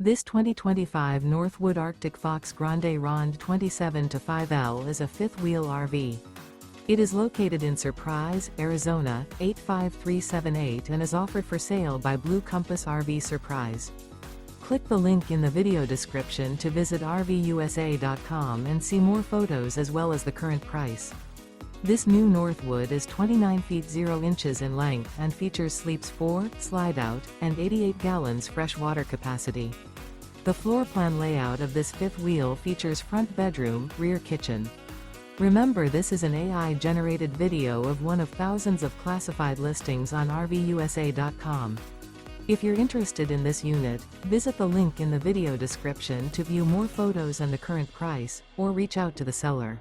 This 2025 Northwood Arctic Fox Grande Ronde 27-5L is a fifth-wheel RV. It is located in Surprise, Arizona, 85378 and is offered for sale by Blue Compass RV Surprise. Click the link in the video description to visit RVUSA.com and see more photos as well as the current price. This new Northwood is 29 feet 0 inches in length and features sleeps 4, Slideout, and 88 gallons fresh water capacity. The floor plan layout of this fifth wheel features front bedroom, rear kitchen. Remember, this is an AI-generated video of one of thousands of classified listings on RVUSA.com. If you're interested in this unit, visit the link in the video description to view more photos and the current price, or reach out to the seller.